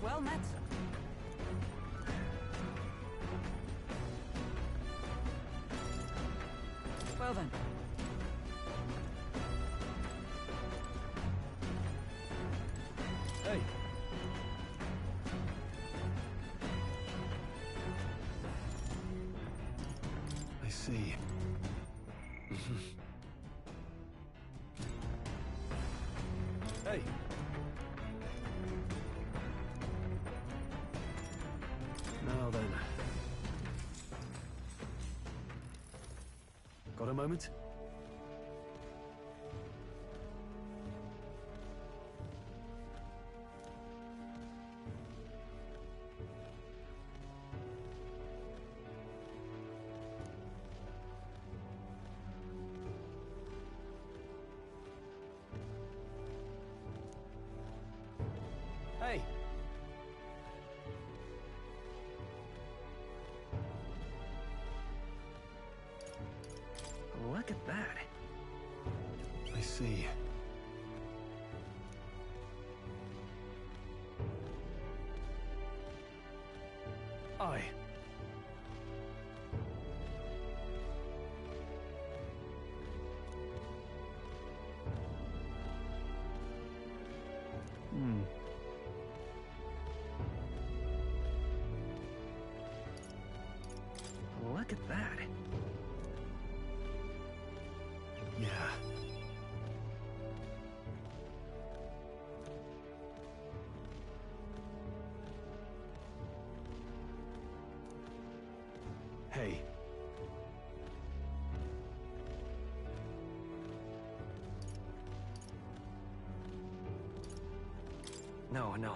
Well met. Well then. Hey. I see. Hey. Now then. Got a moment? Hey! Look at that. I see. Aye. Look at that. Yeah. Hey. No, no.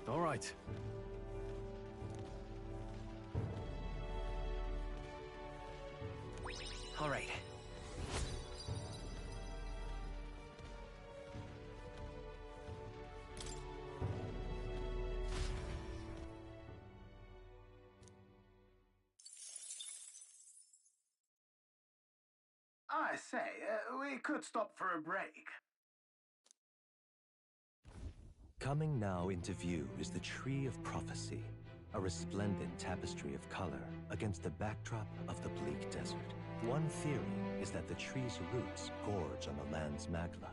All right. All right. I say, we could stop for a break. Coming now into view is the Tree of Prophecy, a resplendent tapestry of color against the backdrop of the bleak desert. One theory is that the tree's roots gorge on the land's magma,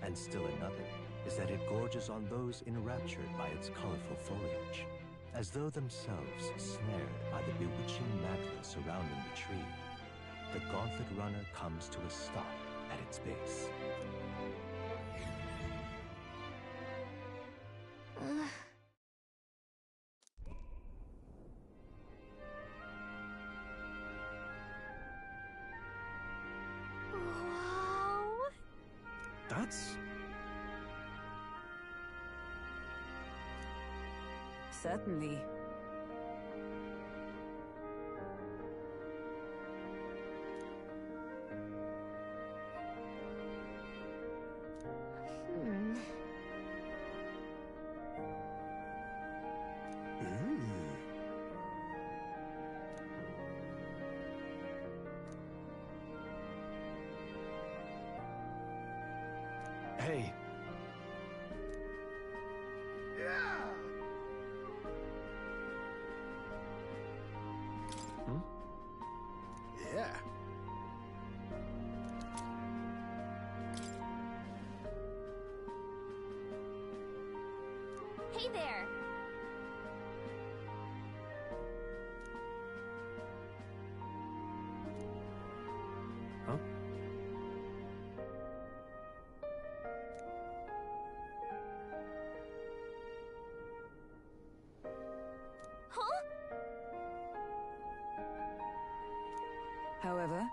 and still another is that it gorges on those enraptured by its colorful foliage, as though themselves snared by the bewitching magma surrounding the tree. The gauntlet runner comes to a stop at its base. Wow. That's... Certainly. Hey. Yeah! Hmm? Yeah. Hey there. Huh? Huh? However,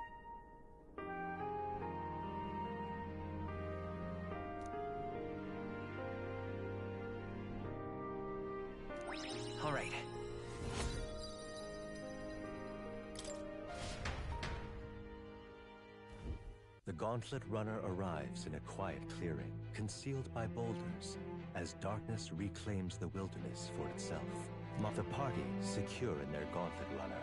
All right. gauntlet runner arrives in a quiet clearing, concealed by boulders, as darkness reclaims the wilderness for itself. The party, secure in their gauntlet runner,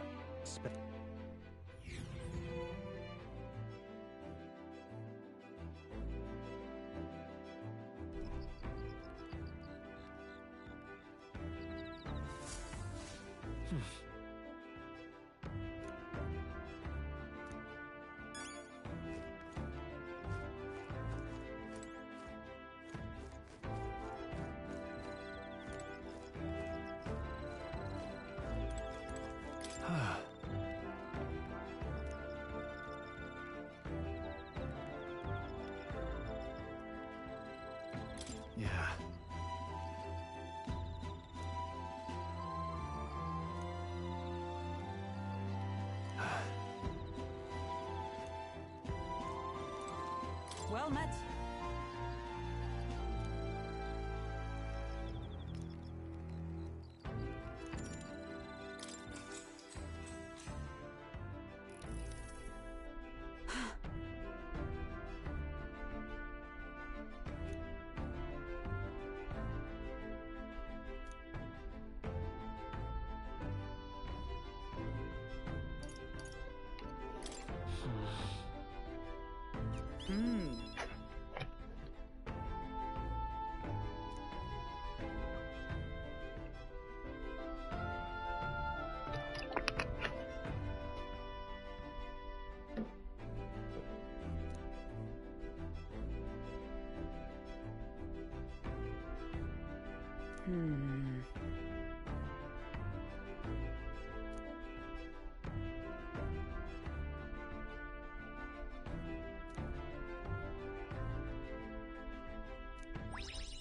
Yeah. Well met.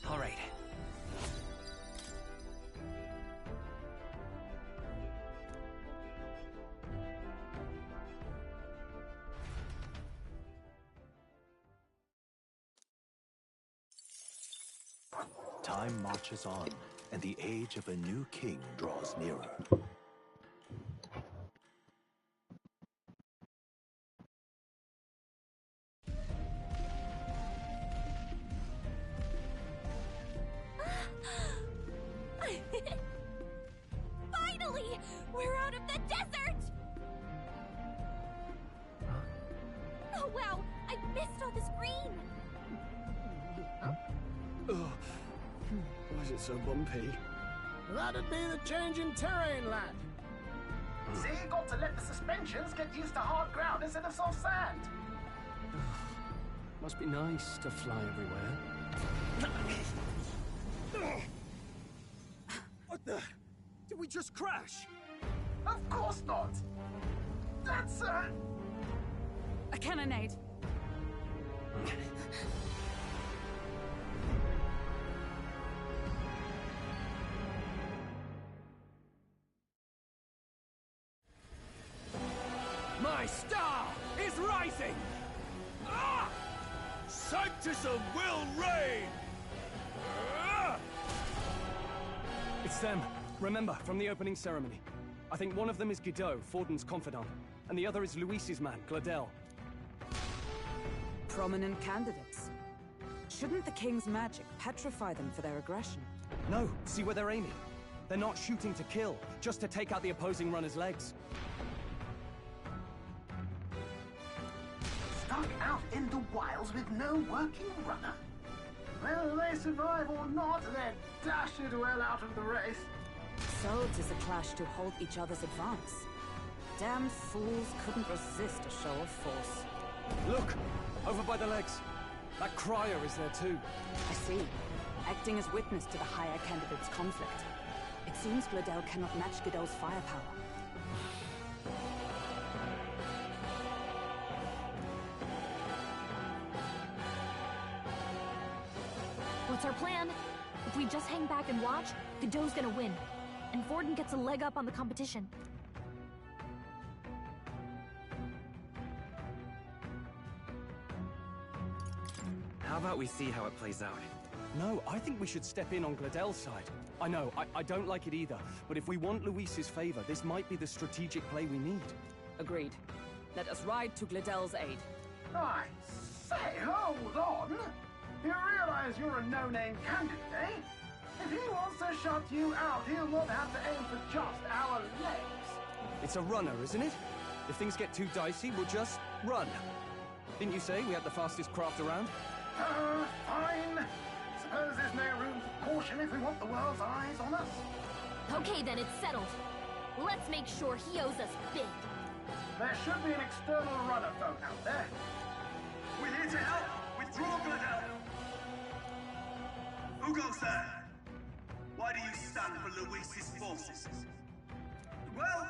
All right. time marches on, and the age of a new king draws nearer. Finally! We're out of the desert! Oh wow, I missed all this green! Oh, why is it so bumpy? That'd be the change in terrain, lad. See, you got to let the suspensions get used to hard ground instead of soft sand. Must be nice to fly everywhere. What the? Did we just crash? Of course not. That's A cannonade. My star is rising! Ah! Sanctism will reign! Ah! It's them. Remember, from the opening ceremony. I think one of them is Guido, Forden's confidant, and the other is Luis's man, Gladel. Prominent candidates. Shouldn't the king's magic petrify them for their aggression? No, see where they're aiming. They're not shooting to kill, just to take out the opposing runner's legs. stuck out in the wilds with no working runner. Whether they survive or not, they're dashed well out of the race. So 'tis a clash to halt each other's advance. Damn fools couldn't resist a show of force. Look! Over by the legs. That crier is there too. I see. Acting as witness to the higher candidate's conflict. It seems Gladel cannot match Guido's firepower. What's our plan? If we just hang back and watch, Godot's gonna win. And Forden gets a leg up on the competition. How about we see how it plays out? No, I think we should step in on Gladel's side. I know, I don't like it either, but if we want Luis's favor, this might be the strategic play we need. Agreed. Let us ride to Gladel's aid. I say, hold on. You realize you're a no-name candidate, eh? If he wants to shut you out, he'll not have to aim for just our legs. It's a runner, isn't it? If things get too dicey, we'll just run. Didn't you say we had the fastest craft around? Fine. Suppose there's no room for caution if we want the world's eyes on us. Okay, then it's settled. Let's make sure he owes us big. There should be an external runner phone out there. We're here to help! Withdraw, Bladel! Who goes there? Why do you stand for Luis's forces? Well,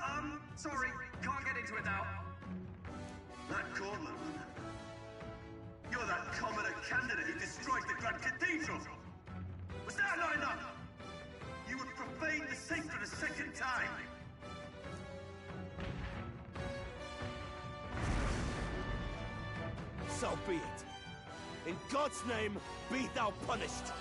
sorry, can't get into it now. That Cornwall woman. You're that commoner candidate who destroyed the Grand Cathedral! Was that not enough? You would profane the sacred a second time! So be it. In God's name, be thou punished.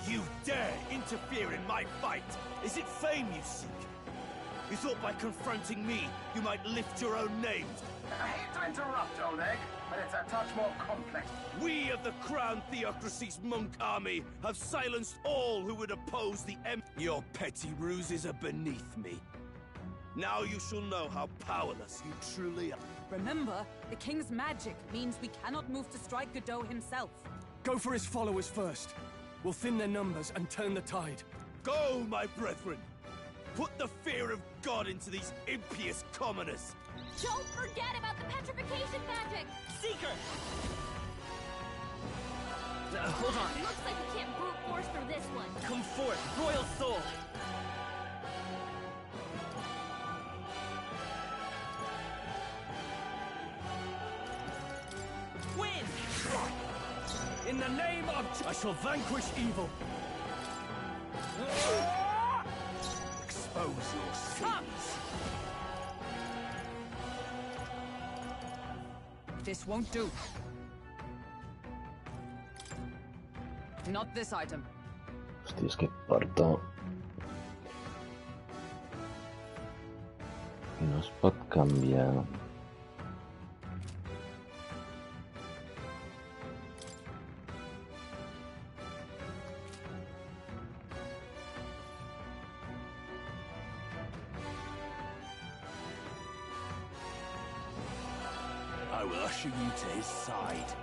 You dare interfere in my fight! Is it fame you seek? You thought by confronting me, you might lift your own names? I hate to interrupt, Oleg, but it's a touch more complex. We of the Crown Theocracy's monk army have silenced all who would oppose the Your petty ruses are beneath me. Now you shall know how powerless you truly are. Remember, the king's magic means we cannot move to strike Godot himself. Go for his followers first. We'll thin their numbers and turn the tide. Go, my brethren! Put the fear of God into these impious commoners! Don't forget about the petrification magic! Seeker! Hold on. Looks like we can't brute force through this one. Come forth, Royal Soul! Win! In the name of... I shall vanquish evil. Expose your sins. This won't do. Not this item. Hostia, es que parto. No es pot canviar. I will usher you to his side.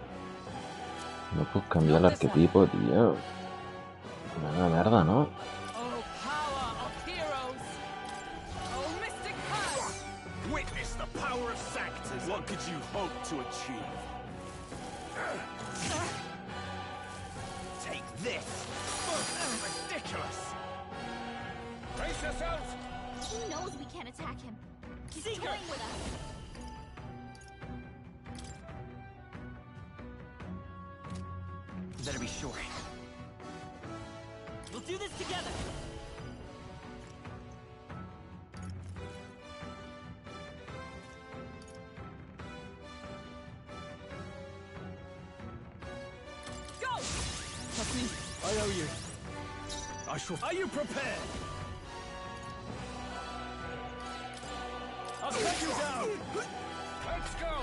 No puc canviar l'arquetipo, tío. Una merda, ¿no? Oh, power of heroes! Oh, mystic curse! Witness the power of Sanctus. What could you hope to achieve? Take this! Ridiculous! Brace yourselves! He knows we can't attack him. He's Seeker! toying with us. Better be sure. We'll do this together! Go! Trust me, I owe you. I shall... Are you prepared? I'll cut you down! Let's go!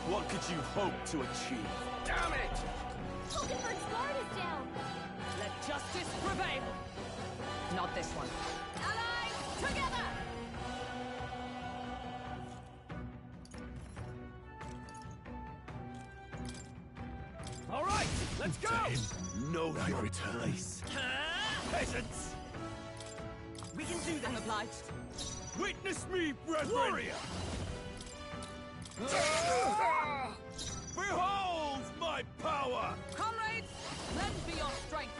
What could you hope to achieve? Damn it! Hulkenberg's guard is down. Let justice prevail! Not this one. Allies, together! All right, let's go! Know your place. Peasants! We can do I'm this! obliged. Witness me, brethren! Warrior! Behold my power! Comrades, lend me your strength.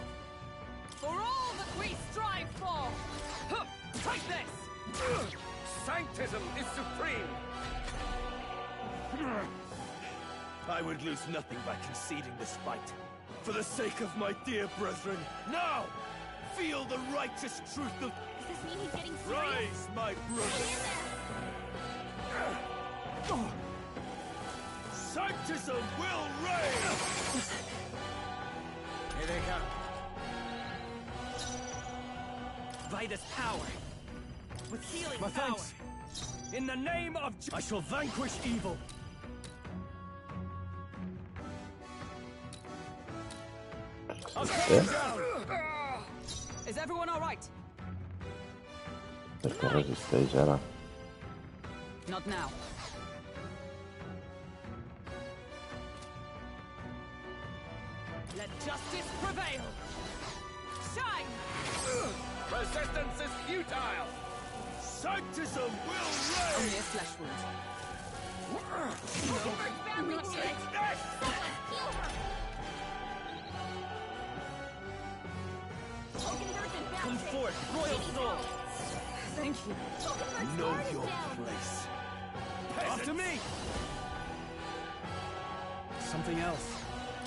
For all that we strive for! Huh, take this! Sanctism is supreme! I would lose nothing by conceding this fight. For the sake of my dear brethren, now! feel the righteous truth of... Does this mean he's getting serious? Rise, my brother! Sanctism will reign! Here they come. Vitus power. With healing My power. thanks. In the name of... I shall vanquish evil. I'll take him down. Is everyone all right? Perché resiste c'era? Not now. Let justice prevail. Shine! Resistance is futile. Sanctism will Only reign. a flesh wound. Hurts badly, Take David. this! Someone heal her. Tokenberg's in bad Come shape. forth, She royal needs soul. help. Thank you. Tokenberg's Know guard is your down. place. After me! Something else.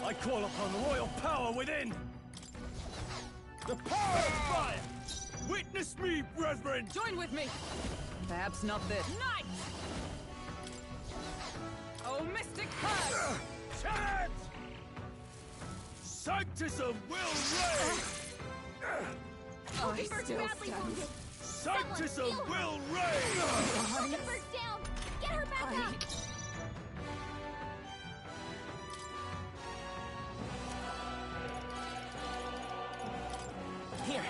I call upon royal power within! The power of fire! Witness me, brethren! Join with me. Perhaps not this. Night! Oh, mystic curse! Chant! Sanctism will reign! Tokenberg's still badly stand. wounded. Sanctism heal her. will reign! Tokenberg's down. Get her back up. Here.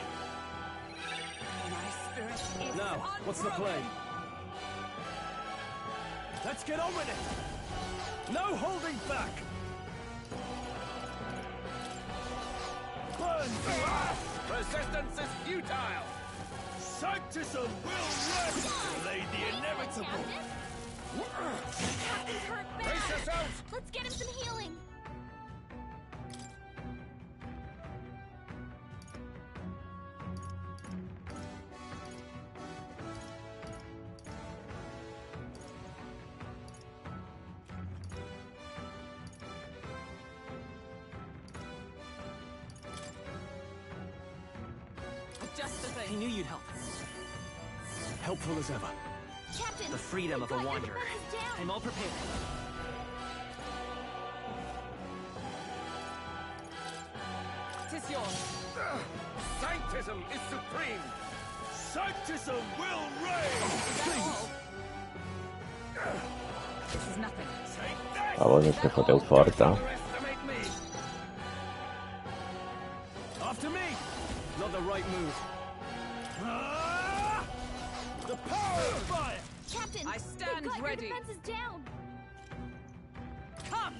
My spirit is Now, what's the unbroken. play? Let's get on with it! No holding back! Burn to ash! Resistance is futile! Sanctism will reign! Delay the inevitable! Captain's hurt bad. Brace yourselves! Let's get him some healing. Just the I thing. knew you'd help. Helpful as ever. Captain, The freedom we've of a got your wanderer. defenses down. I'm all prepared. Tis yours. Sanctism is supreme! Sanctism will reign! Is that all? This is nothing. Take this! La voce che foteu forte. Underestimate me! After me! Not the right move. Ah! The power of fire! Captain, I stand we've got ready. Your defenses down. Come!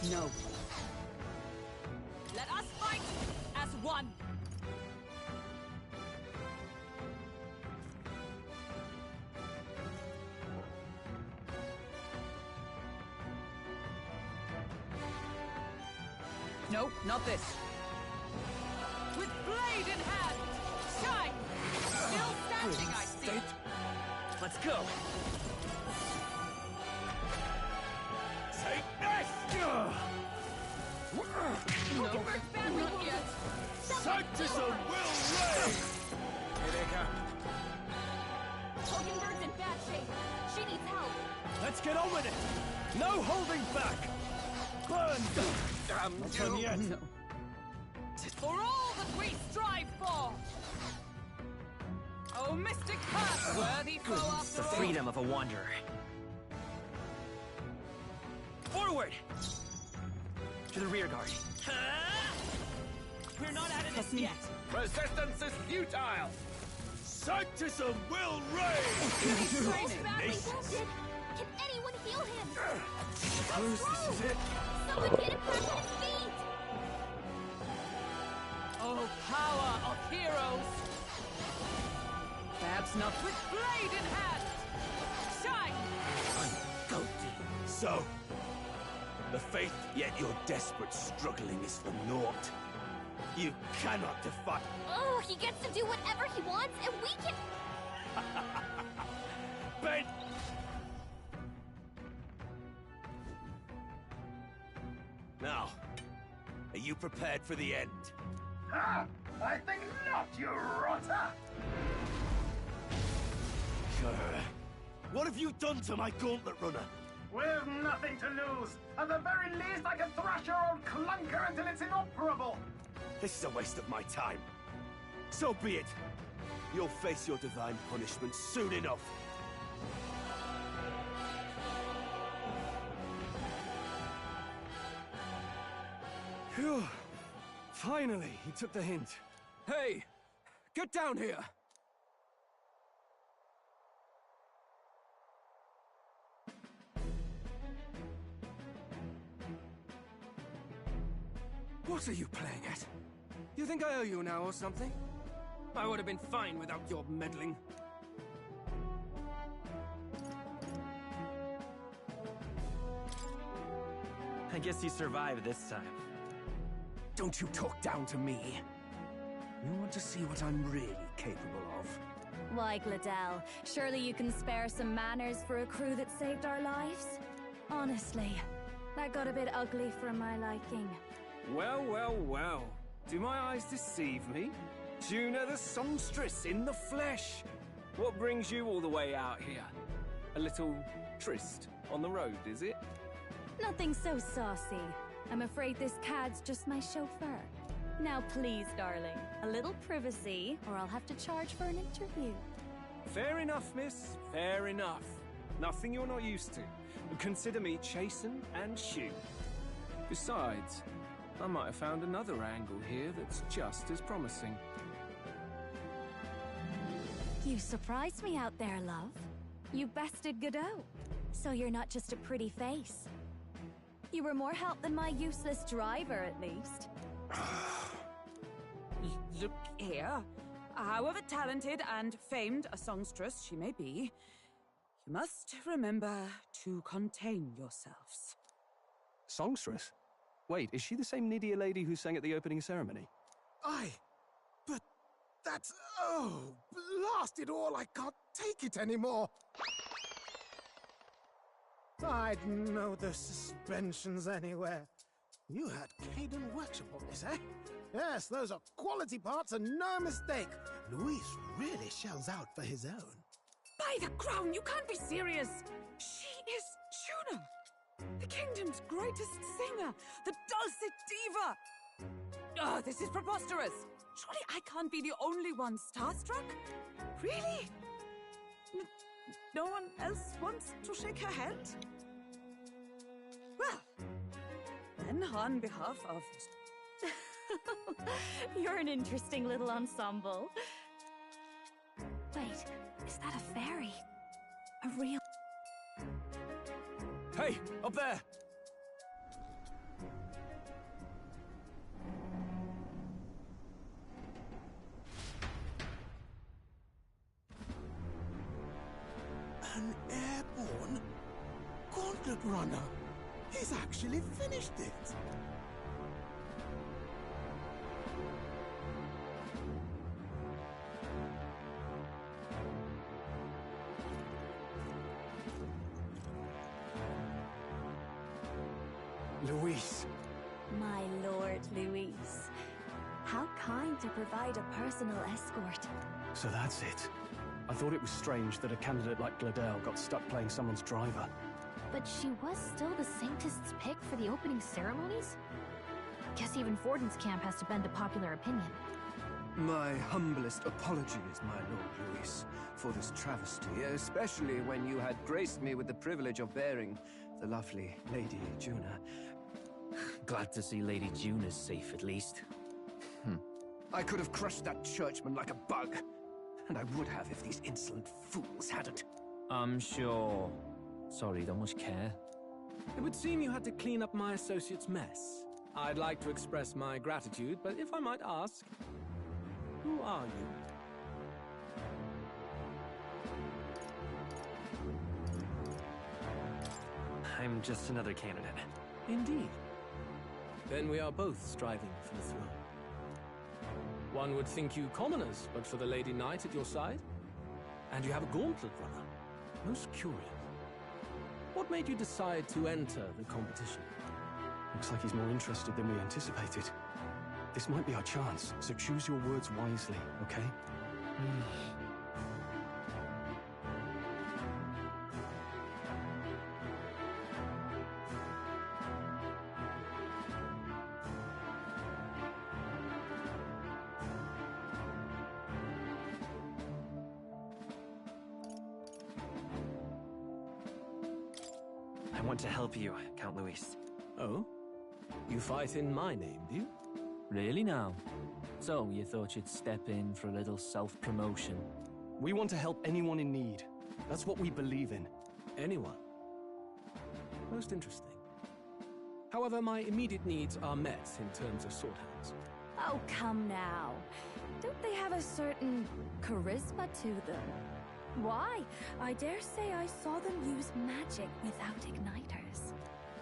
No. Let us fight as one. No, not this. With blade in hand, shine! Still standing, I see. Let's go. Take this! Tokenberg's badly not wounded. yet. Sanctism will reign! Here they come. Tokenberg's in bad shape. She needs help. Let's get on with it! No holding back! Burn! Damn not done yet! No. For all that we strive for! Oh, mystic curse! Worthy foe after The all. freedom of a wanderer. Forward! To the rear guard. We're not out of this yet. Resistance is futile! Sanctism will reign! He's so training. badly Nations. wounded. Can anyone heal him? Suppose this is it? Someone get him back on his feet. Oh, power of heroes! Perhaps not with blade in hand! Shine! So, the faith, yet your desperate struggling is for naught. You cannot defy... Oh, he gets to do whatever he wants, and we can... Ben! Now, are you prepared for the end? Ha! I think not, you rotter! What have you done to my gauntlet runner? We've nothing to lose. At the very least, I can thrash your old clunker until it's inoperable. This is a waste of my time. So be it. You'll face your divine punishment soon enough. Phew. Finally, he took the hint. Hey, get down here! What are you playing at? You think I owe you now or something? I would have been fine without your meddling. I guess you survived this time. Don't you talk down to me. You want to see what I'm really capable of? Why, Gladell, surely you can spare some manners for a crew that saved our lives? Honestly, that got a bit ugly for my liking. Well, well, well. Do my eyes deceive me? Juna the songstress in the flesh. What brings you all the way out here? A little tryst on the road, is it? Nothing so saucy. I'm afraid this cad's just my chauffeur. Now please, darling, a little privacy, or I'll have to charge for an interview. Fair enough, miss. Fair enough. Nothing you're not used to. Consider me chasten and shoe. Besides, I might have found another angle here that's just as promising. You surprised me out there, love. You bested Godot. So you're not just a pretty face. You were more help than my useless driver, at least. Look here. However talented and famed a songstress she may be, you must remember to contain yourselves. Songstress? Wait, is she the same Nydia lady who sang at the opening ceremony? Aye, but that's... oh, blast it all, I can't take it anymore. I'd know the suspensions anywhere. You had Caden Workshop on this, eh? Yes, those are quality parts and no mistake. Luis really shells out for his own. By the crown, you can't be serious! She is Juna! The kingdom's greatest singer! The dulcet diva! Oh, this is preposterous! Surely I can't be the only one starstruck? Really? No one else wants to shake her hand? Well, then on behalf of... You're an interesting little ensemble. Wait, is that a fairy? A real... Hey, up there! An airborne gauntlet runner. He's actually finished it. Luis. My lord, Luis. How kind to provide a personal escort. So that's it. I thought it was strange that a candidate like Gladell got stuck playing someone's driver. But she was still the saintest's pick for the opening ceremonies? Guess even Forden's camp has to bend to popular opinion. My humblest apologies, my Lord Luis, for this travesty, especially when you had graced me with the privilege of bearing the lovely Lady Juna. Glad to see Lady Juna's safe, at least. I could have crushed that churchman like a bug. And I would have if these insolent fools hadn't. I'm sure. Sorry, don't much care. It would seem you had to clean up my associate's mess. I'd like to express my gratitude, but if I might ask, who are you? I'm just another candidate. Indeed. Then we are both striving for the throne. One would think you commoners, but for the Lady Knight at your side. And you have a gauntlet runner. Most curious. What made you decide to enter the competition? Looks like he's more interested than we anticipated. This might be our chance, so choose your words wisely, okay? I want to help you, Count Luis. Oh? You fight in my name, do you? Really now? So, you thought you'd step in for a little self-promotion? We want to help anyone in need. That's what we believe in. Anyone. Most interesting. However, my immediate needs are met in terms of sword hands. Oh, come now. Don't they have a certain charisma to them? Why? I dare say I saw them use magic without igniters.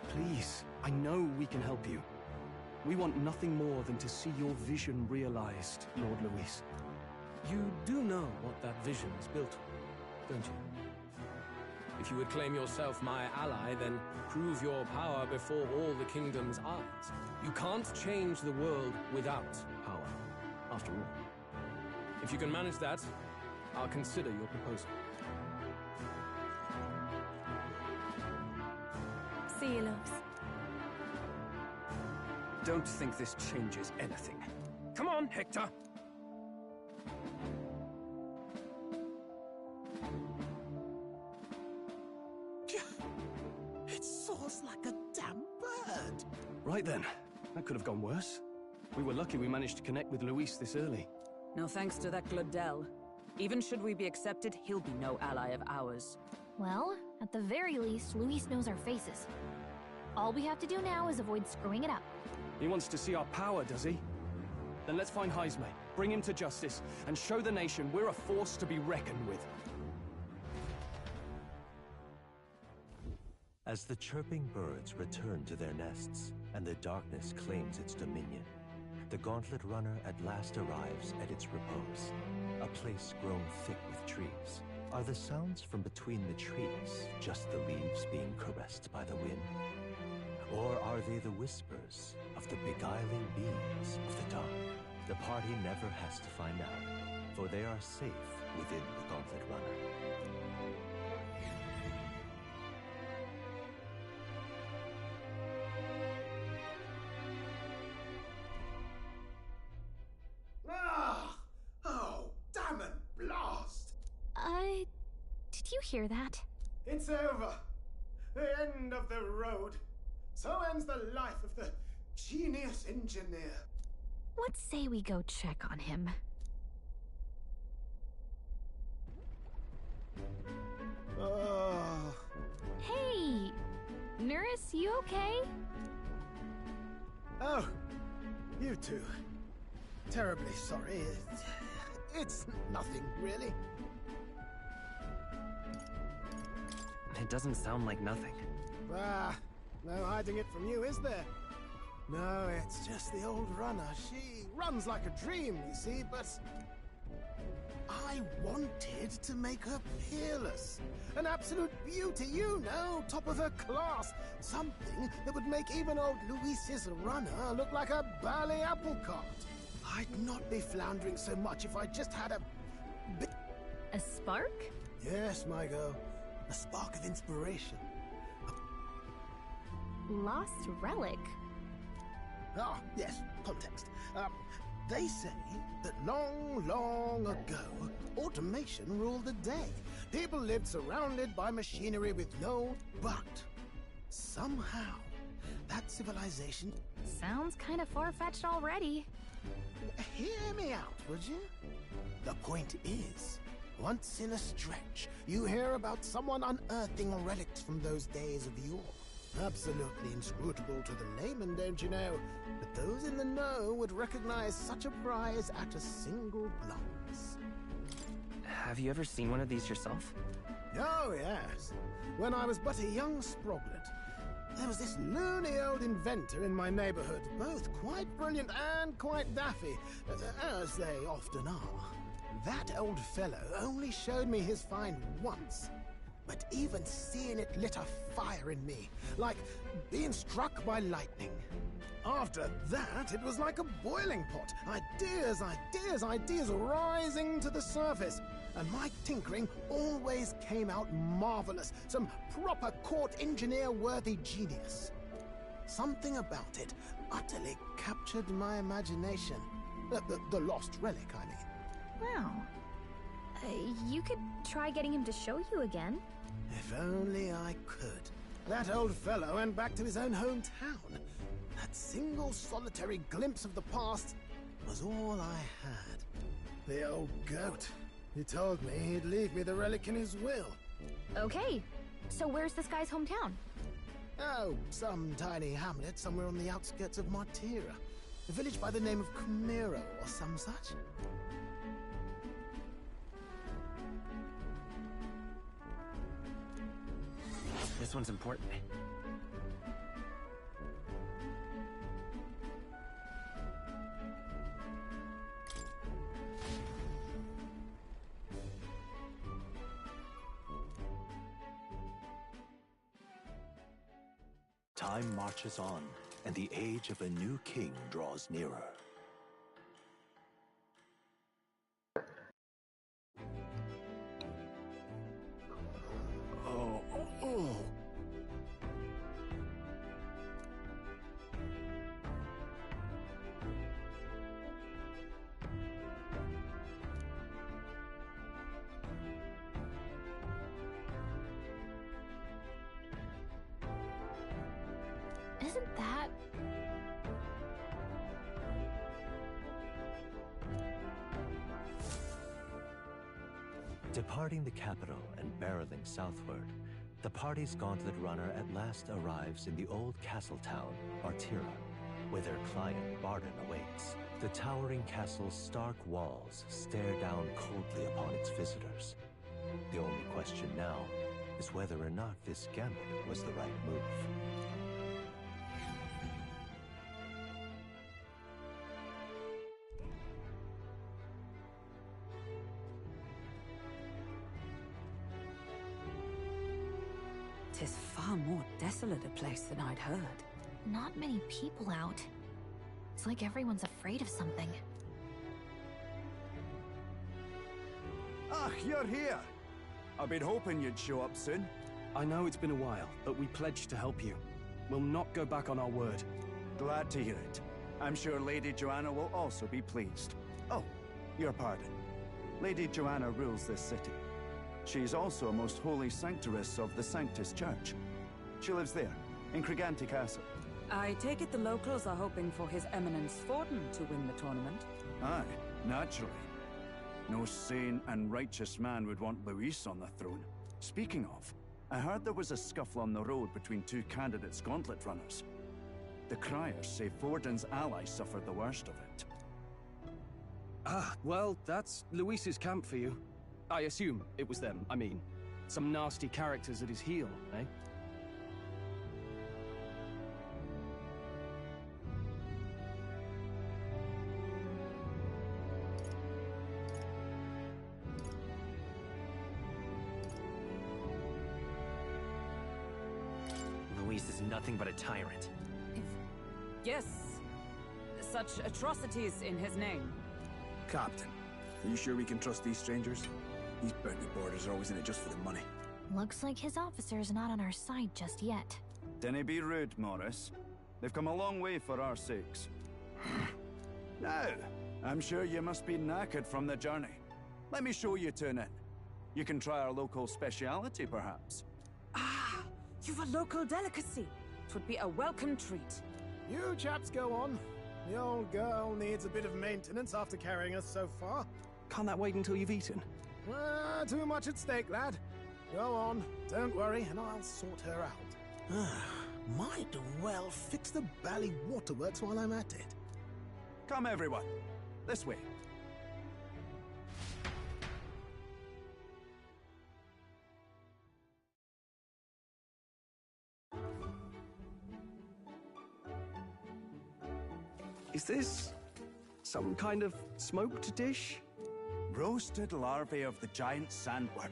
Please, I know we can help you. We want nothing more than to see your vision realized, Lord Luis. You do know what that vision is built on, don't you? If you would claim yourself my ally, then prove your power before all the kingdom's eyes. You can't change the world without power, after all. If you can manage that, I'll consider your proposal. See you, loves. Don't think this changes anything. Come on, Hector! It soars like a damn bird. Right then. That could have gone worse. We were lucky we managed to connect with Luis this early. No thanks to that Gladel. Even should we be accepted, he'll be no ally of ours. Well, at the very least, Luis knows our faces. All we have to do now is avoid screwing it up. He wants to see our power, does he? Then let's find Heisme, bring him to justice, and show the nation we're a force to be reckoned with. As the chirping birds return to their nests and the darkness claims its dominion, the Gauntlet Runner at last arrives at its repose, a place grown thick with trees. Are the sounds from between the trees just the leaves being caressed by the wind? Or are they the whispers of the beguiling beings of the dark? The party never has to find out, for they are safe within the Gauntlet Runner. Oh, damn it, blast! Did you hear that? It's over. The end of the road. So ends the life of the genius engineer. Let's say we go check on him. Oh. Hey! Nurse, you okay? Oh, you two. Terribly sorry. It's nothing, really. It doesn't sound like nothing. Ah, no hiding it from you, is there? No, it's just the old runner. She runs like a dream, you see, but I wanted to make her peerless. An absolute beauty, you know, top of her class. Something that would make even old Luis's runner look like a bally apple cart. I'd not be floundering so much if I just had a bit... A spark? Yes, my girl. A spark of inspiration. Lost relic? Ah, yes, context. They say that long, long ago, automation ruled the day. People lived surrounded by machinery with no... But somehow, that civilization... Sounds kind of far-fetched already. Hear me out, would you? The point is, once in a stretch, you hear about someone unearthing relics from those days of yore. Absolutely inscrutable to the layman, don't you know? But those in the know would recognize such a prize at a single glance. Have you ever seen one of these yourself? Oh, yes. When I was but a young sproglet, there was this loony old inventor in my neighborhood, both quite brilliant and quite daffy, as they often are. That old fellow only showed me his find once, but even seeing it lit a fire in me, like being struck by lightning. After that, it was like a boiling pot. Ideas, ideas, ideas rising to the surface. And my tinkering always came out marvelous. Some proper court engineer-worthy genius. Something about it utterly captured my imagination. The lost relic, I mean. Wow. You could try getting him to show you again. If only I could. That old fellow went back to his own hometown. That single solitary glimpse of the past was all I had. The old goat. He told me he'd leave me the relic in his will. Okay, so where's this guy's hometown? Oh, some tiny hamlet somewhere on the outskirts of Martira. A village by the name of Kumiro or some such. This one's important. Time marches on, and the age of a new king draws nearer. Oh. Isn't that... Departing the capital and barreling southward, the party's gauntlet runner at last arrives in the old castle town, Martira, where their client Barden awaits. The towering castle's stark walls stare down coldly upon its visitors. The only question now is whether or not this gambit was the right move. Tis far more desolate a place than I'd heard. Not many people out. It's like everyone's afraid of something. Ah, you're here! I've been hoping you'd show up soon. I know it's been a while, but we pledged to help you. We'll not go back on our word. Glad to hear it. I'm sure Lady Joanna will also be pleased. Oh, your pardon. Lady Joanna rules this city. She's also a most holy sanctuaress of the Sanctus Church. She lives there, in Crigante Castle. I take it the locals are hoping for His Eminence Forden to win the tournament. Aye, naturally. No sane and righteous man would want Luis on the throne. Speaking of, I heard there was a scuffle on the road between two candidates' gauntlet runners. The criers say Forden's allies suffered the worst of it. Ah, well, that's Luis's camp for you. I assume it was them, I mean. Some nasty characters at his heel, eh? Luis is nothing but a tyrant. Yes. Such atrocities in his name. Captain, are you sure we can trust these strangers? These bounty boarders are always in it just for the money. Looks like his officer's not on our side just yet. Dinna be rude, Morris. They've come a long way for our sakes. Now, I'm sure you must be knackered from the journey. Let me show you to an inn. You can try our local speciality, perhaps. Ah, you've a local delicacy. It would be a welcome treat. You chaps go on. The old girl needs a bit of maintenance after carrying us so far. Can't that wait until you've eaten? Too much at stake, lad. Go on, don't worry, and I'll sort her out. Might well fix the Bally Waterworks while I'm at it. Come, everyone. This way. Is this some kind of smoked dish? Roasted larvae of the giant sandworm.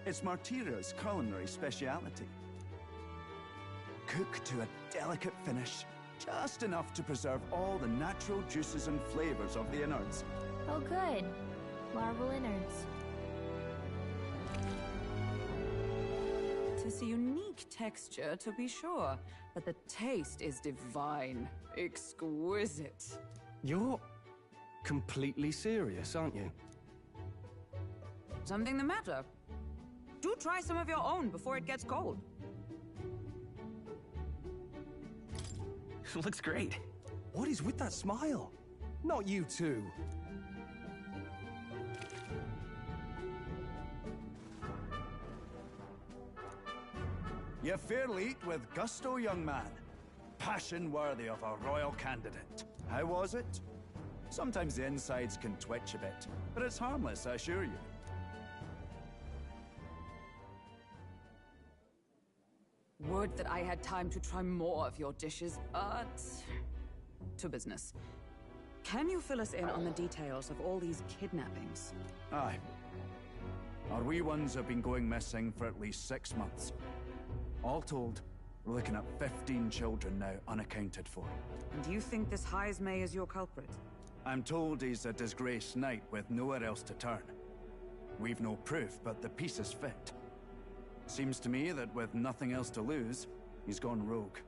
It's Martira's culinary speciality. Cooked to a delicate finish, just enough to preserve all the natural juices and flavors of the innards. Oh good. Larval innards. Tis a unique texture, to be sure, but the taste is divine. Exquisite. You're completely serious, aren't you? Something the matter? Do try some of your own before it gets cold. Looks great. What is with that smile? Not you too. You fairly eat with gusto, young man. Passion worthy of a royal candidate. How was it? Sometimes the insides can twitch a bit, but it's harmless, I assure you. Would that I had time to try more of your dishes, but... to business. Can you fill us in on the details of all these kidnappings? Aye. Our wee ones have been going missing for at least 6 months. All told, we're looking at 15 children now unaccounted for. And do you think this Heismay is your culprit? I'm told he's a disgraced knight with nowhere else to turn. We've no proof, but the pieces fit. Seems to me that with nothing else to lose, he's gone rogue.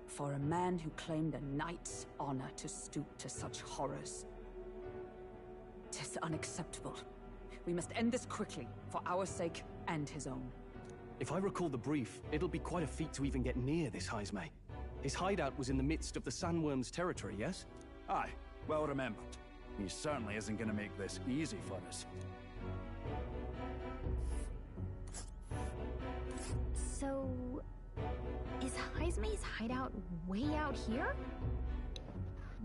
For a man who claimed a knight's honor to stoop to such horrors. 'Tis unacceptable. We must end this quickly, for our sake and his own. If I recall the brief, it'll be quite a feat to even get near this Heismay. His hideout was in the midst of the Sandworm's territory, yes? Aye, well remembered. He certainly isn't going to make this easy for us. So... is Heismay's hideout way out here?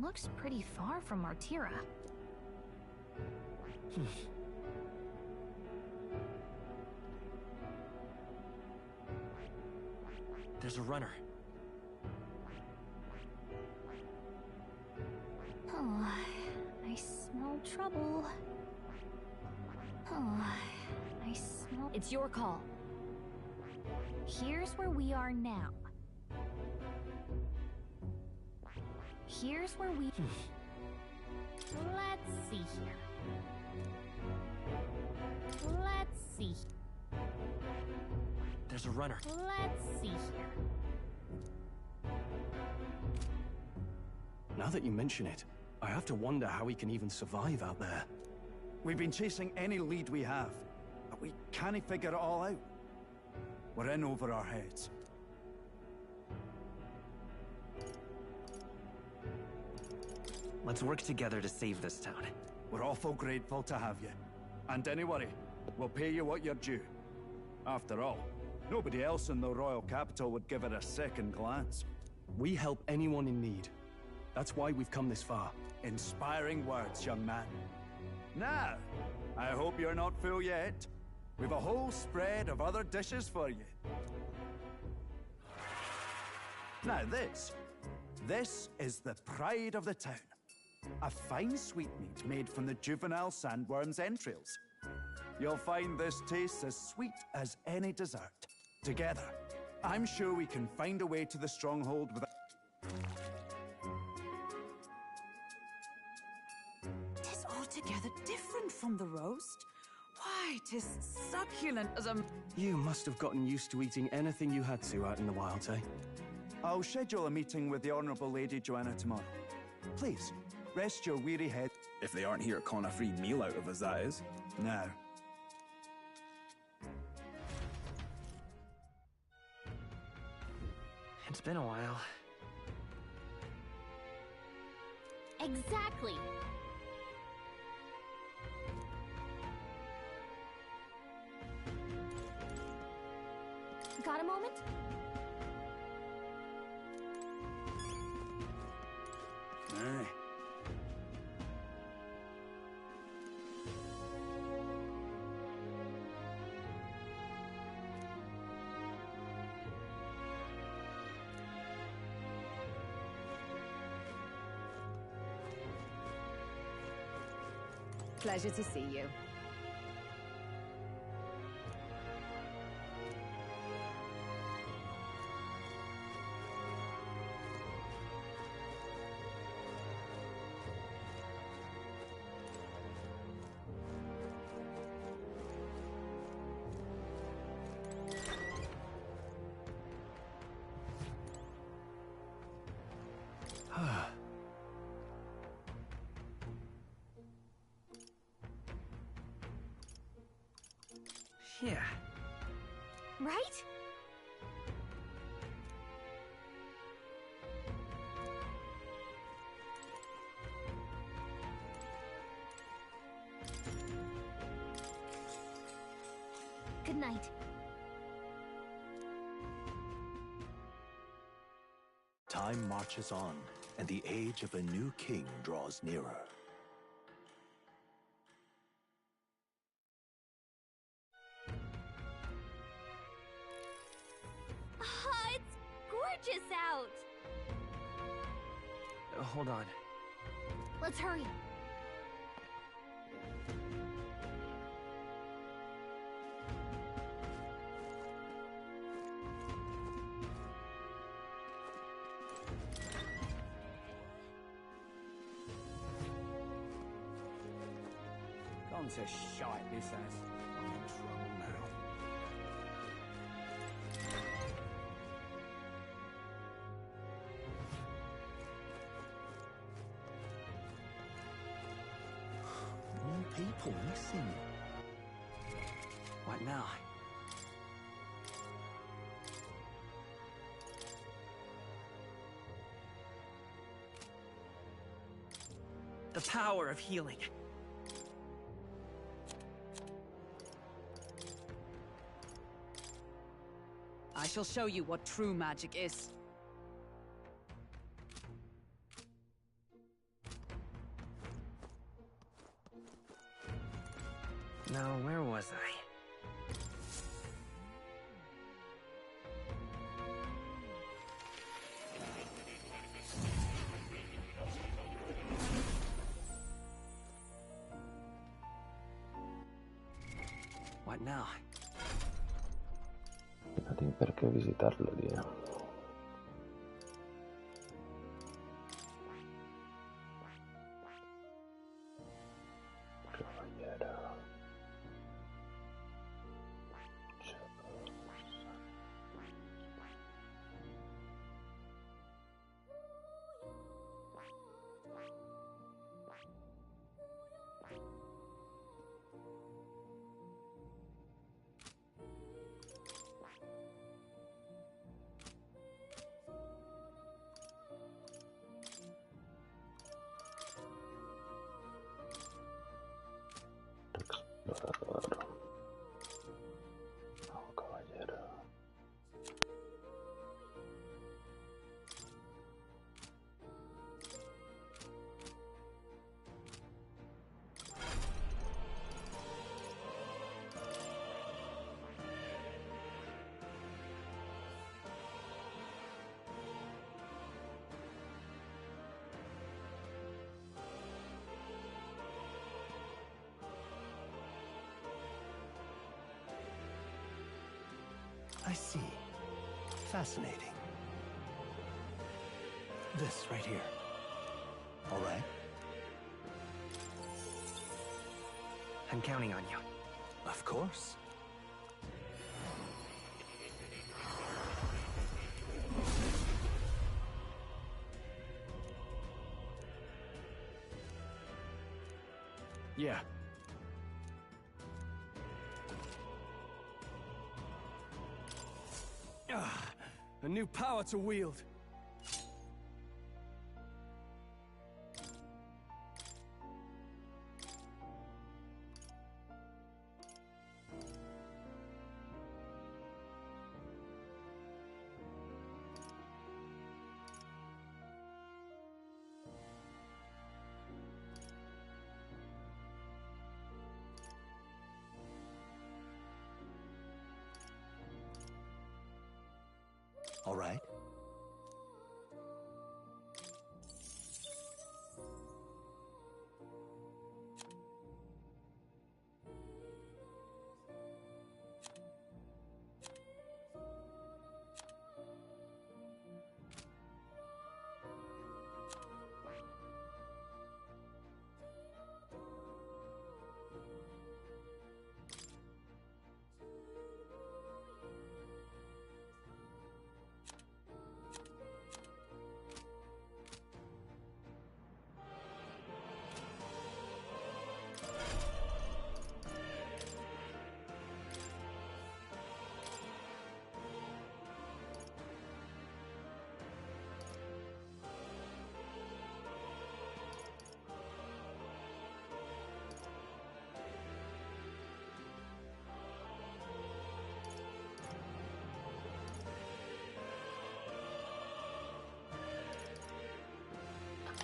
Looks pretty far from Martira. There's a runner. Oh, I smell trouble. Oh, I smell... It's your call. Here's where we are now. Here's where we... Let's see here. Let's see. There's a runner. Let's see here. Now that you mention it, I have to wonder how he can even survive out there. We've been chasing any lead we have, but we can't figure it all out. We're in over our heads. Let's work together to save this town. We're awful grateful to have you. And don't worry, we'll pay you what you're due. After all, nobody else in the royal capital would give it a second glance. We help anyone in need. That's why we've come this far. Inspiring words, young man. Now, I hope you're not full yet. We've a whole spread of other dishes for you. Now this is the pride of the town. A fine sweetmeat made from the juvenile sandworm's entrails. You'll find this tastes as sweet as any dessert. Together, I'm sure we can find a way to the stronghold with... Tis altogether different from the roast. Why, 'tis succulent as a... You must have gotten used to eating anything you had to out in the wilds, eh? I'll schedule a meeting with the Honourable Lady Joanna tomorrow. Please, rest your weary head. If they aren't here calling a free meal out of us, that is. Now. It's been a while. Exactly. Got a moment? Aye. Pleasure to see you. Yeah. Right? Good night. Time marches on, and the age of a new king draws nearer. Ah, it's gorgeous out! Hold on. Let's hurry. Gone to shite, this has. I'm in trouble now. More people missing. What now? The power of healing. I shall show you what true magic is. Now, where was I? What now? No tinc per què visitar-lo, tio. Explorador. Oh, caballero. I see. Fascinating. This right here. All right? I'm counting on you. Of course. Yeah. A new power to wield. All right?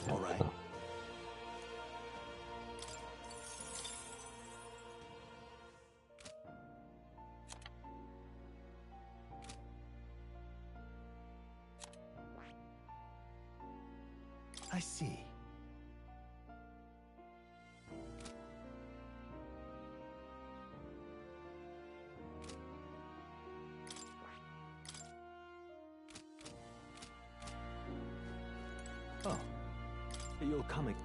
All right. I see. Oh, you're coming.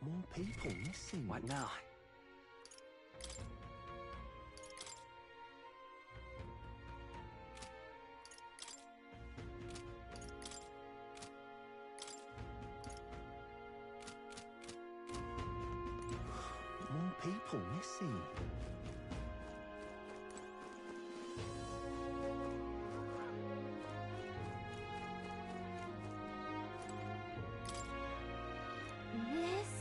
More people missing. What now? More people missing. This...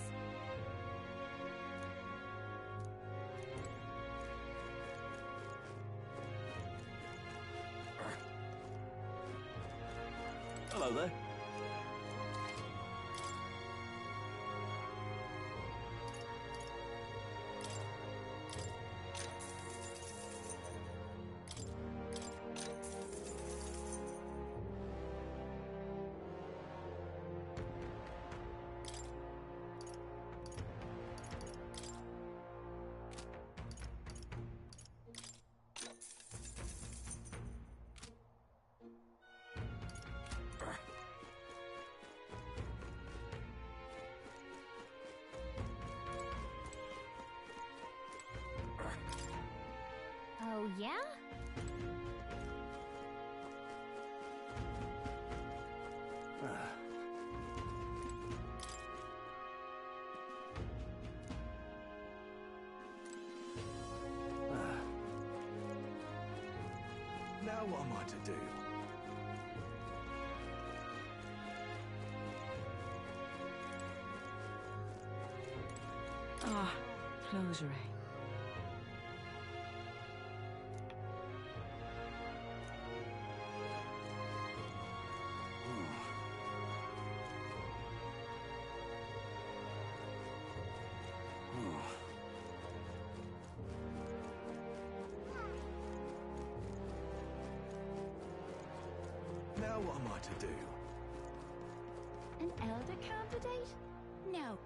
Hello there. Oh, yeah? Now what am I to do? Ah, closure. Now what am I to do? An elder candidate? No.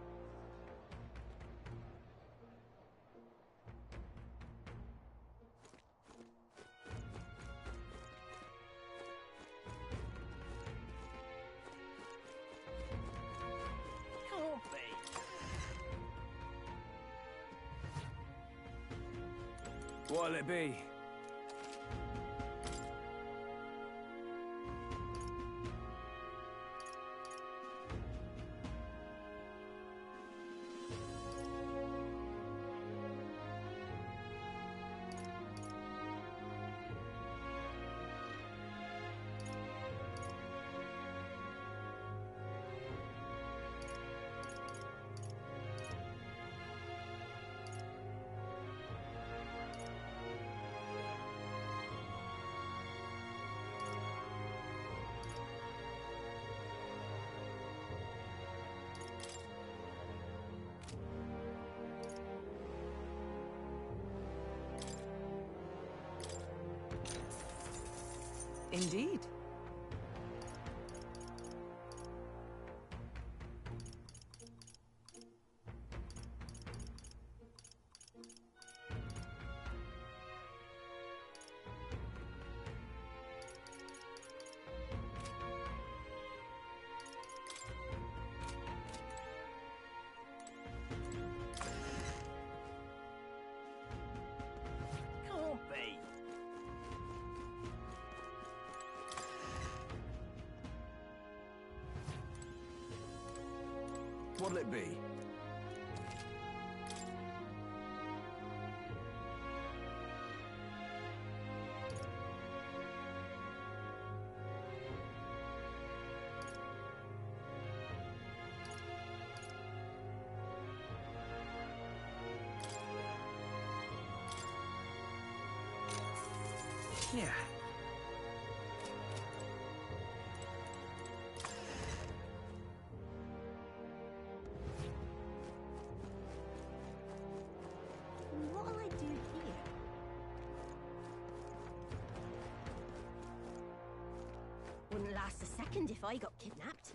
Can't be. What'll it be? Indeed. Can't be. What'll it be? Yeah. last a second if I got kidnapped.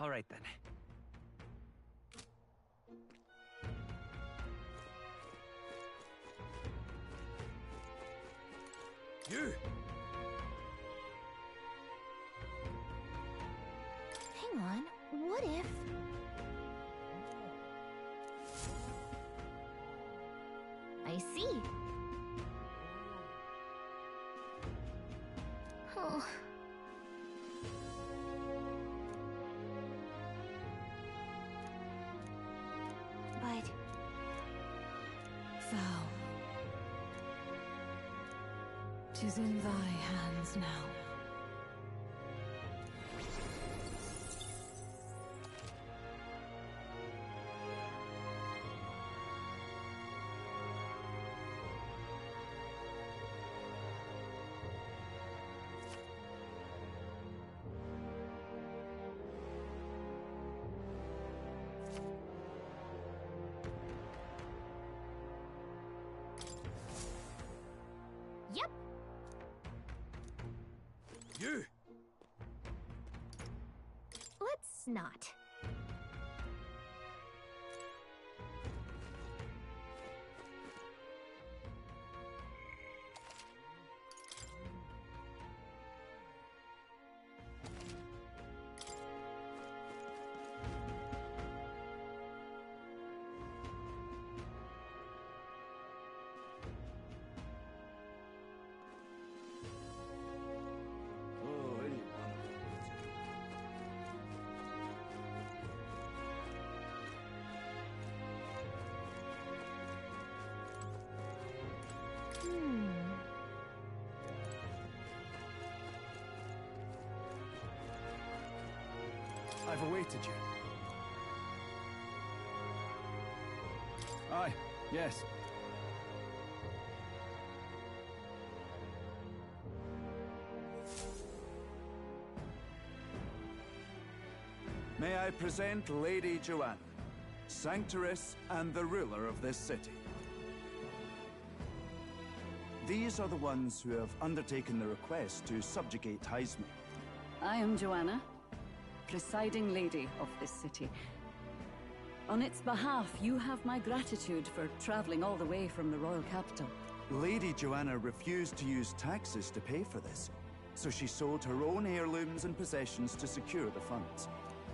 All right, then. You! Hang on, what if... I see. Oh. But... Thou. 'Tis in thy hands now. Yep. You! Let's not. Oh, any one I've awaited you. Aye, yes. May I present Lady Joanna, Sanctoress and the ruler of this city. These are the ones who have undertaken the request to subjugate Heisman. I am Joanna, presiding lady of this city. On its behalf, you have my gratitude for traveling all the way from the royal capital. Lady Joanna refused to use taxes to pay for this, so she sold her own heirlooms and possessions to secure the funds.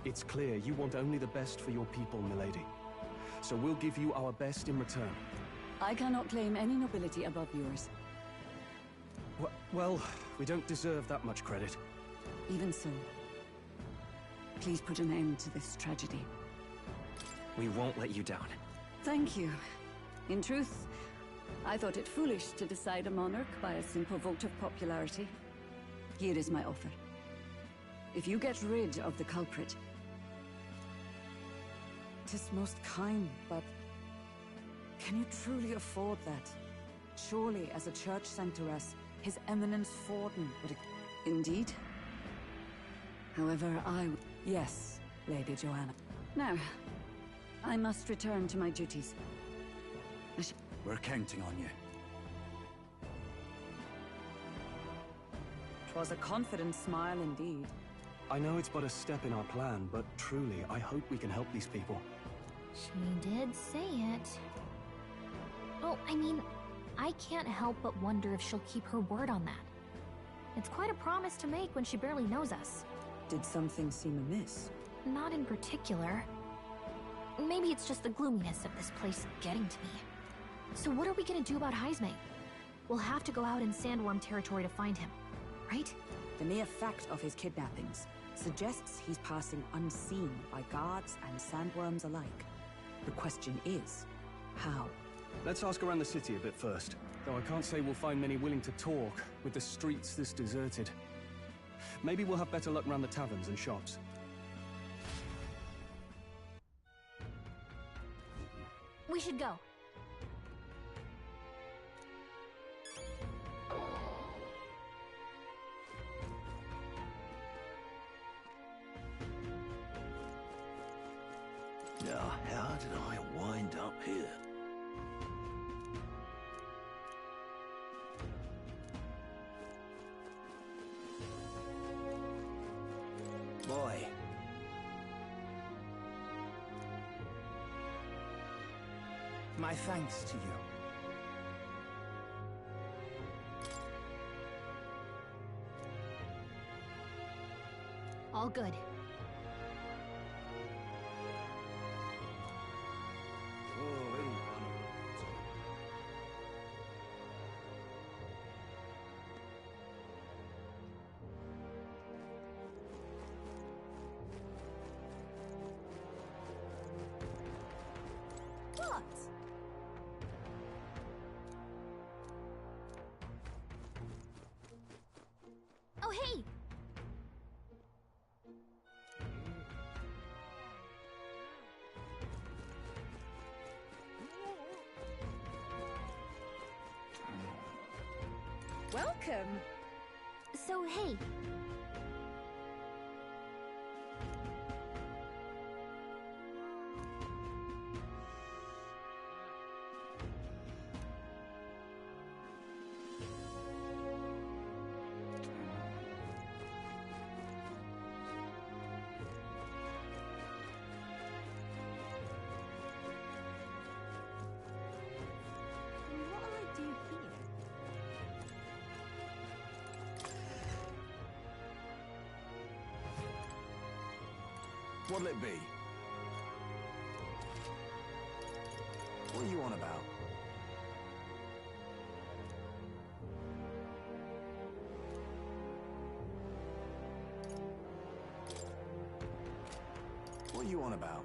It's clear you want only the best for your people, milady. So we'll give you our best in return. I cannot claim any nobility above yours. Well, we don't deserve that much credit. Even so, please put an end to this tragedy. We won't let you down. Thank you. In truth, I thought it foolish to decide a monarch by a simple vote of popularity. Here is my offer. If you get rid of the culprit... 'Tis most kind, but can you truly afford that? Surely, as a church sanctoress, His Eminence Forden would... Indeed. However, Yes, Lady Joanna. Now, I must return to my duties. We're counting on you. 'Twas a confident smile indeed. I know it's but a step in our plan, but truly, I hope we can help these people. She did say it. Well, I mean, I can't help but wonder if she'll keep her word on that. It's quite a promise to make when she barely knows us. Did something seem amiss? Not in particular. Maybe it's just the gloominess of this place getting to me. So what are we gonna do about Heisme? We'll have to go out in Sandworm territory to find him, right? The mere fact of his kidnappings suggests he's passing unseen by guards and sandworms alike. The question is, how? Let's ask around the city a bit first. Though I can't say we'll find many willing to talk, with the streets this deserted. Maybe we'll have better luck around the taverns and shops. We should go. Now, how did I wind up here? Boy. My thanks to you. All good. What? Oh, hey! Welcome. So, hey. What'll I do here? What'll it be? What are you on about? What are you on about?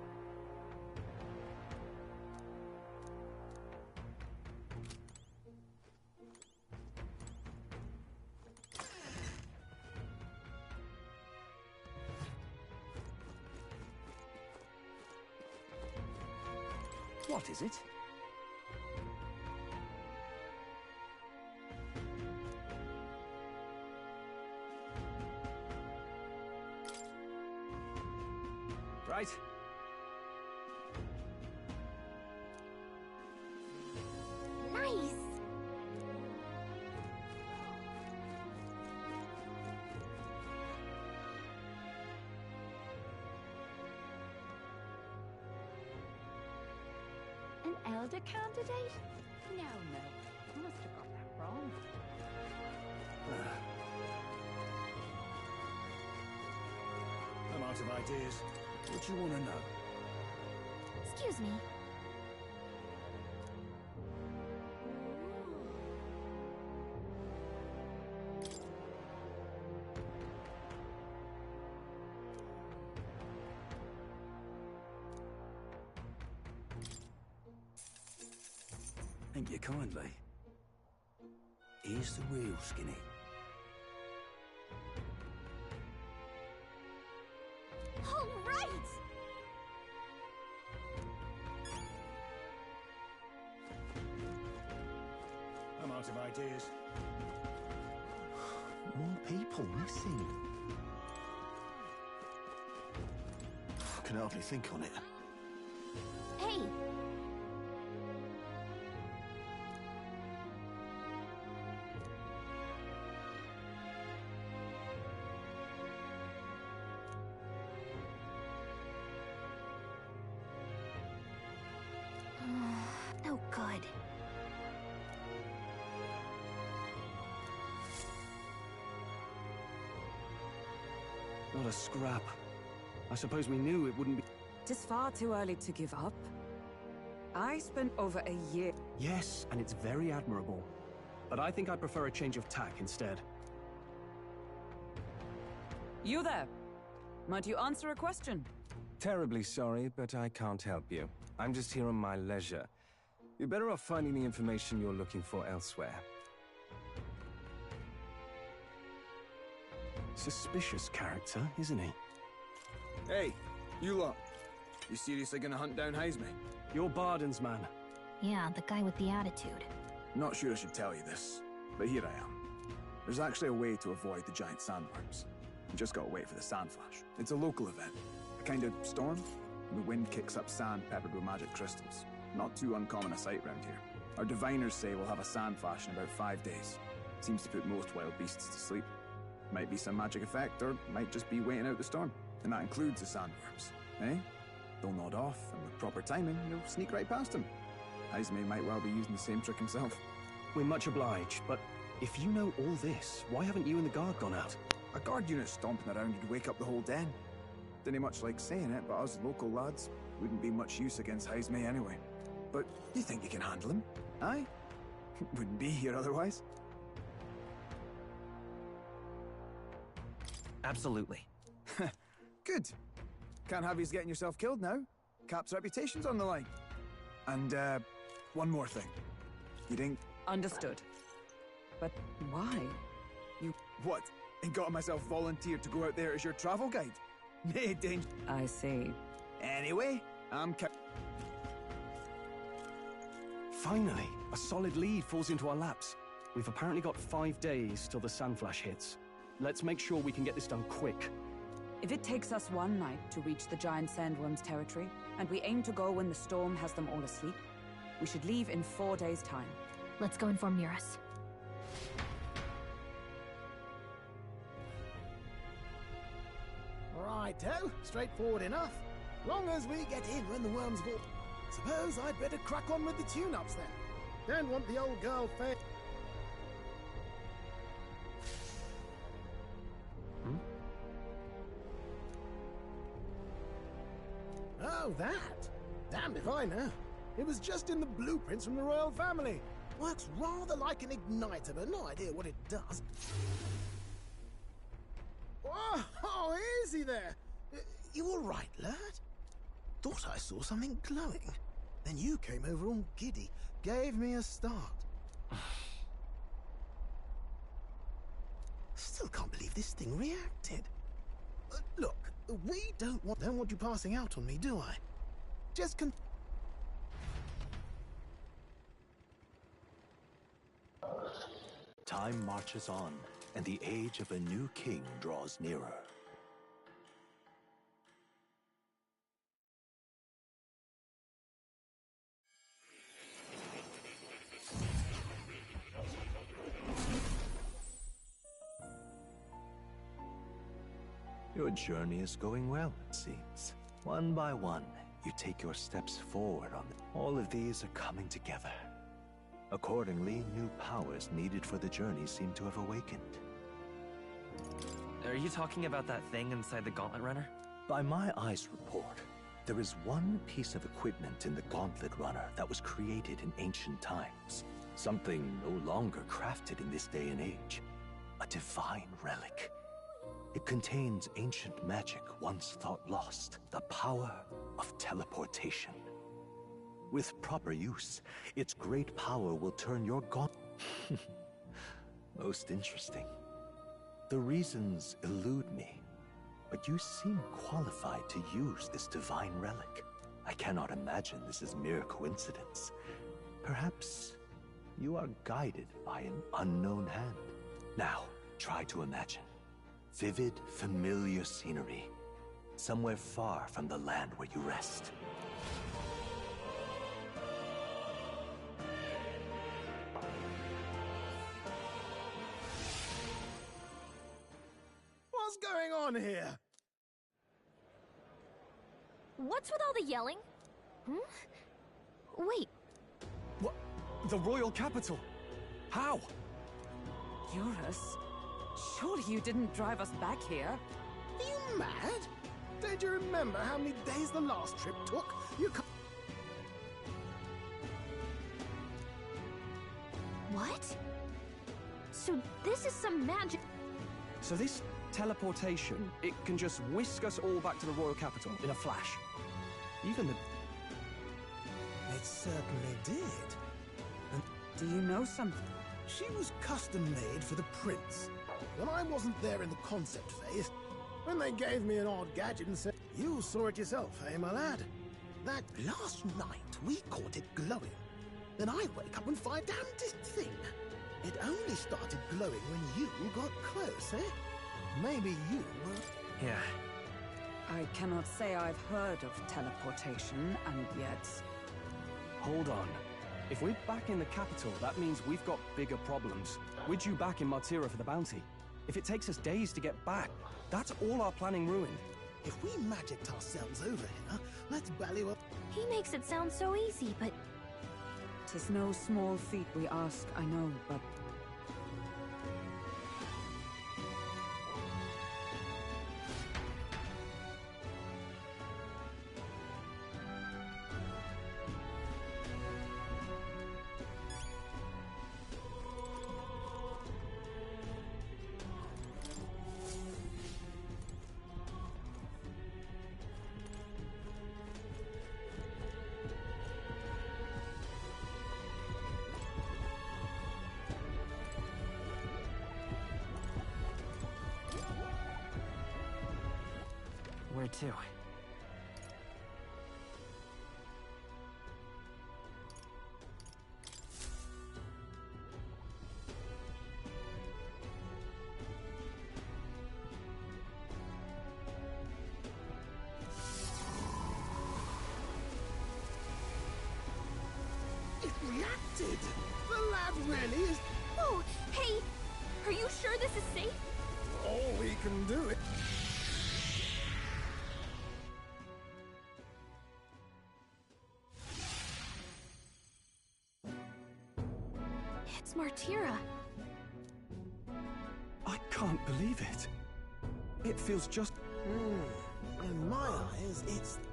What is it? Right. Nice! An elder candidate? No, no. I must have got that wrong. I'm out of ideas. What do you want to know? Excuse me. Thank you kindly. Here's the real skinny. All right! I'm out of ideas. More people missing. I can hardly think on it. Hey! Not a scrap. I suppose we knew it wouldn't be... It is far too early to give up. I spent over a year... Yes, and it's very admirable. But I think I'd prefer a change of tack instead. You there? Might you answer a question? Terribly sorry, but I can't help you. I'm just here on my leisure. You're better off finding the information you're looking for elsewhere. Suspicious character, isn't he? Hey, you lot. You seriously gonna hunt down Heisme? You're Barden's man. Yeah, the guy with the attitude. Not sure I should tell you this, but here I am. There's actually a way to avoid the giant sandworms. You just gotta wait for the sand flash. It's a local event. A kind of storm. The wind kicks up sand peppered with magic crystals. Not too uncommon a sight round here. Our diviners say we'll have a sand flash in about 5 days. Seems to put most wild beasts to sleep. Might be some magic effect, or might just be waiting out the storm. And that includes the sandworms, eh? They'll nod off, and with proper timing, you'll sneak right past him. Heisme might well be using the same trick himself. We're much obliged, but if you know all this, why haven't you and the guard gone out? A guard unit stomping around would wake up the whole den. Didn't much like saying it, but us local lads wouldn't be much use against Heisme anyway. But you think you can handle him? Aye? Wouldn't be here otherwise. Absolutely. Good. Can't have you getting yourself killed now. Cap's reputation's on the line. And, one more thing. You didn't... Understood. But why? You... What? Ain't got myself volunteered to go out there as your travel guide? Nay, danger. I see. Anyway, I'm Finally, a solid lead falls into our laps. We've apparently got 5 days till the sand flash hits. Let's make sure we can get this done quick. If it takes us one night to reach the giant sandworm's territory, and we aim to go when the storm has them all asleep, we should leave in 4 days' time. Let's go inform Nearest. Righto, straightforward enough. Long as we get in when the worms go. Suppose I'd better crack on with the tune-ups then. Don't want the old girl Oh, that? Damned if I know. It was just in the blueprints from the royal family. Works rather like an igniter, but no idea what it does. Oh, easy there. You all right, lad? Thought I saw something glowing. Then you came over all giddy, gave me a start. Still can't believe this thing reacted. Look, we don't want you passing out on me, do I? Just Time marches on, and the age of a new king draws nearer. Your journey is going well, it seems. One by one, you take your steps forward on the... All of these are coming together. Accordingly, new powers needed for the journey seem to have awakened. Are you talking about that thing inside the Gauntlet Runner? By my eyes report, there is one piece of equipment in the Gauntlet Runner that was created in ancient times. Something no longer crafted in this day and age. A divine relic. It contains ancient magic once thought lost. The power of teleportation. With proper use, its great power will turn your gauntlet... Most interesting. The reasons elude me, but you seem qualified to use this divine relic. I cannot imagine this is mere coincidence. Perhaps you are guided by an unknown hand. Now, try to imagine. Vivid, familiar scenery. Somewhere far from the land where you rest. What's going on here? What's with all the yelling? Wait. What? The royal capital? How? Eurus? Surely you didn't drive us back here? Are you mad? Don't you remember how many days the last trip took? You can't... What? So this is some magic... So this teleportation, it can just whisk us all back to the royal capital in a flash. Even the... It certainly did. And do you know something? She was custom-made for the prince. When I wasn't there in the concept phase, when they gave me an odd gadget and said, "You saw it yourself, eh, my lad?" That last night, we caught it glowing. Then I wake up and find damn this thing. It only started glowing when you got close, eh? Maybe you were... Yeah. I cannot say I've heard of teleportation, and yet... Hold on. If we're back in the capital, that means we've got bigger problems. We're due back in Martira for the bounty. If it takes us days to get back, that's all our planning ruined. If we magicked ourselves over here, let's bally up... He makes it sound so easy, but... 'Tis no small feat we ask, I know, but... Where to? It reacted! The lad really is... Oh, hey! Are you sure this is safe? All we can do is... It's Martira. I can't believe it. It feels just... In my eyes,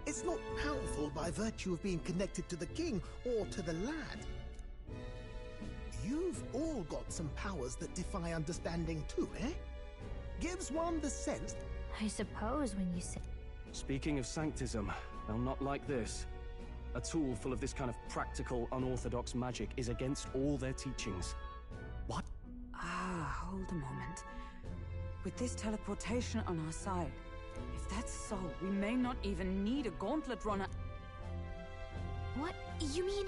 it's not powerful by virtue of being connected to the king or to the lad. You've all got some powers that defy understanding too, eh? Gives one the sense... I suppose when you say... Speaking of sanctism, they'll not like this. A tool full of this kind of practical, unorthodox magic is against all their teachings. What? Ah, hold a moment. With this teleportation on our side, if that's so, we may not even need a gauntlet runner. What? You mean...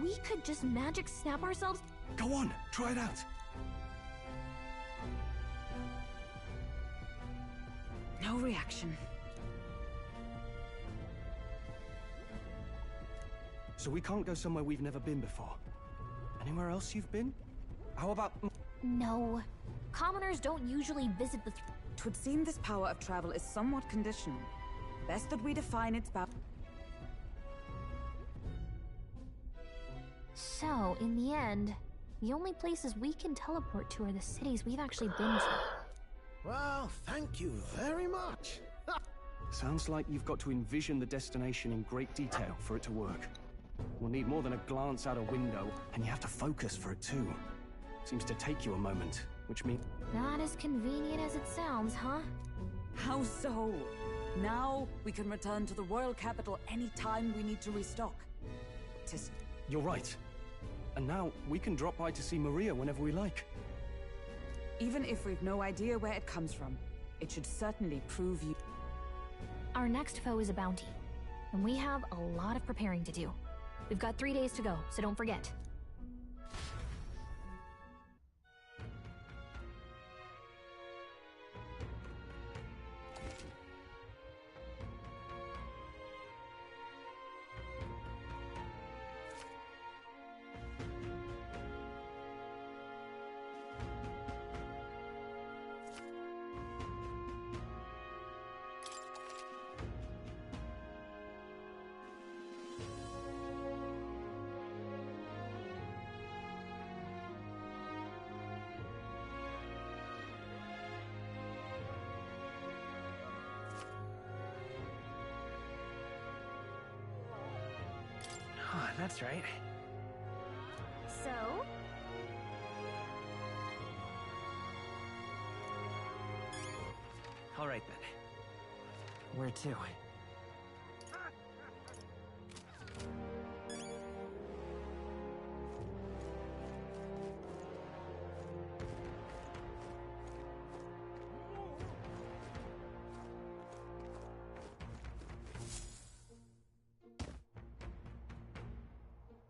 we could just magic snap ourselves? Go on, try it out. No reaction. So we can't go somewhere we've never been before. Anywhere else you've been? How about... No. Commoners don't usually visit the... 'Twould seem this power of travel is somewhat conditional. Best that we define its bounds. So, in the end, the only places we can teleport to are the cities we've actually been to. Well, thank you very much. Sounds like you've got to envision the destination in great detail for it to work. We'll need more than a glance out a window, and you have to focus for it too. Seems to take you a moment, which means... Not as convenient as it sounds, huh? How so? Now we can return to the royal capital any time we need to restock. You're right. And now we can drop by to see Maria whenever we like. Even if we've no idea where it comes from, it should certainly prove you... Our next foe is a bounty, and we have a lot of preparing to do. We've got 3 days to go, so don't forget. That's right. So? All right, then. Where to?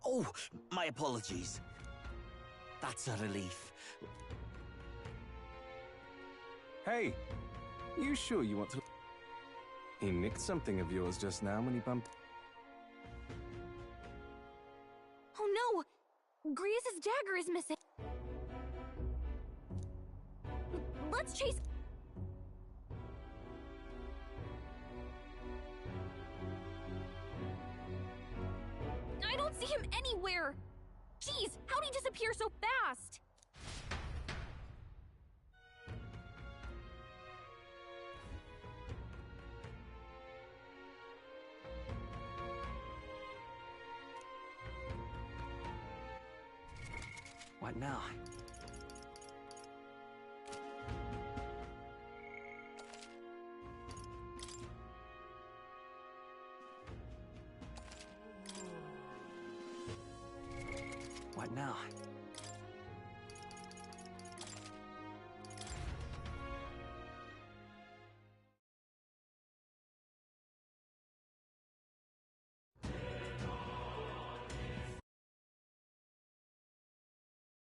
Oh, my apologies. That's a relief. Hey, you sure you want to... He nicked something of yours just now when he bumped... Oh no! Griez's dagger is missing. Let's chase... I don't see him anywhere! Jeez, how'd he disappear so fast? What now? What now?